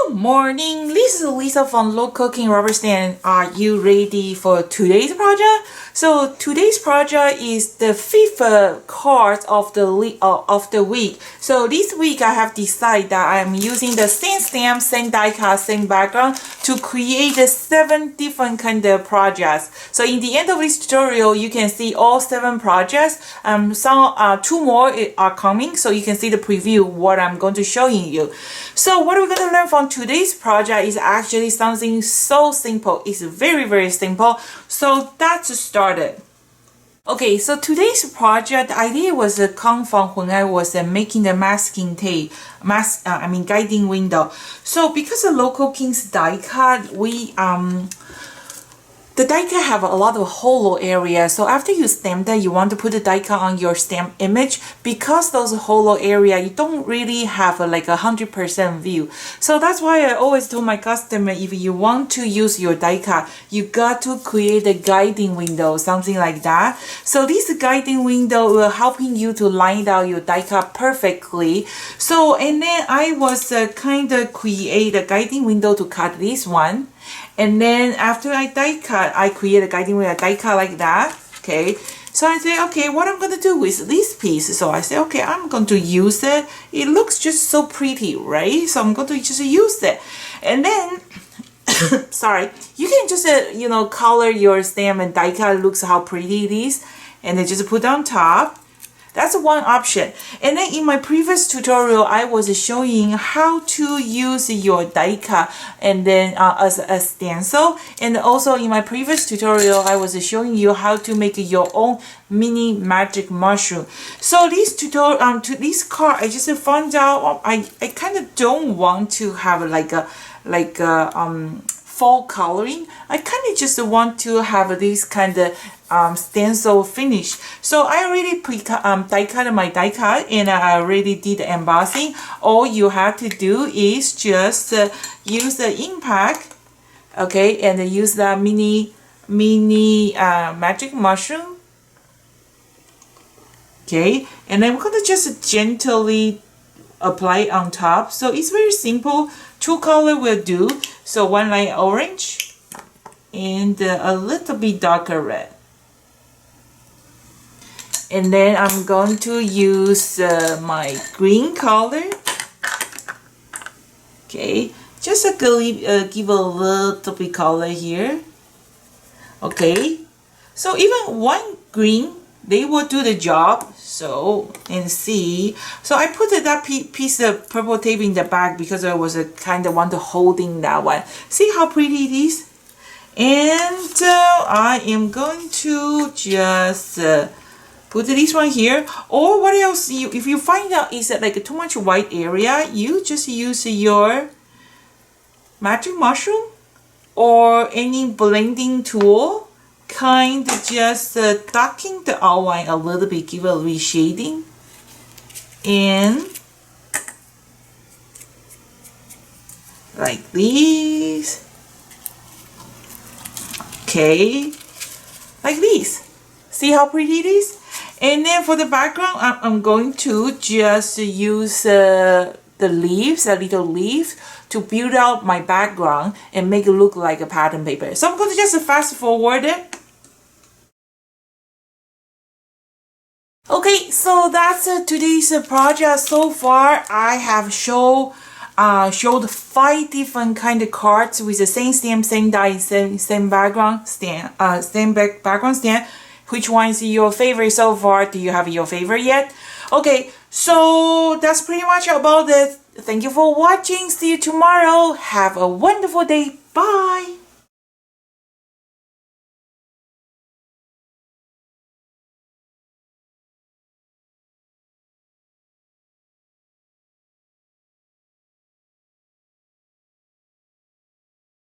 Good morning, this is Lisa from Low Cooking Rubber Stand. Are you ready for today's project? So today's project is the fifth card of the week. So this week I have decided that I'm using the same stamp, same die cut, same background to create 7 different kind of projects. So in the end of this tutorial, you can see all 7 projects. Two more are coming, so you can see the preview what I'm going to show you. So what we're going to learn from today's project is actually something so simple. It's very simple. So that's started. Okay, so today's project idea was come from when I was making the masking tape, guiding window. So because of Low Cooking's die cut, the die cut have a lot of hollow area. So after you stamp that, you want to put the die cut on your stamp image. Because those hollow area, you don't really have like 100% view. So that's why I always told my customer, if you want to use your die cut, you got to create a guiding window, something like that. So this guiding window will helping you to line out your die cut perfectly. So and then I was kind of create a guiding window to cut this one. And then after I die cut, I create a guiding window, die cut like that. Okay. So I say, okay, what I'm going to do with this piece? So I say, okay, I'm going to use it. It looks just so pretty, right? So I'm going to just use it. And then, sorry, you can just, color your stamp and die cut. Looks how pretty it is. And then just put on top. That's one option. And then in my previous tutorial, I was showing how to use your die cut and then as a stencil. And also in my previous tutorial, I was showing you how to make your own mini magic mushroom. So this tutorial, to this card, I just found out I kind of don't want to have like a fall coloring. I kind of just want to have this kind of stencil finish. So I already die cut my die cut and I already did the embossing. All you have to do is just use the impact, okay, and use the mini magic mushroom, okay, and then we're going to just gently apply on top. So it's very simple. 2 color will do. So one light orange and a little bit darker red. And then I'm going to use my green color. Okay, just give a little bit color here. Okay, so even one green, they will do the job. So, and see. So I put that piece of purple tape in the back because I was kind of want to holding that one. See how pretty it is? And I am going to just put this one here. Or what else? If you find out is that like too much white area, you just use your magic mushroom or any blending tool. Kind of just darken the outline a little bit, give a reshading, and like this, okay, like this. See how pretty it is? And then for the background, I'm going to just use the leaves, a little leaf, to build out my background and make it look like a pattern paper. So I'm going to just fast forward it. Okay, so that's today's project. So far, I have showed 5 different kind of cards with the same stamp, same die, same background stand, background stand. Which one is your favorite so far? Do you have your favorite yet? Okay, so that's pretty much about it. Thank you for watching. See you tomorrow. Have a wonderful day. Bye.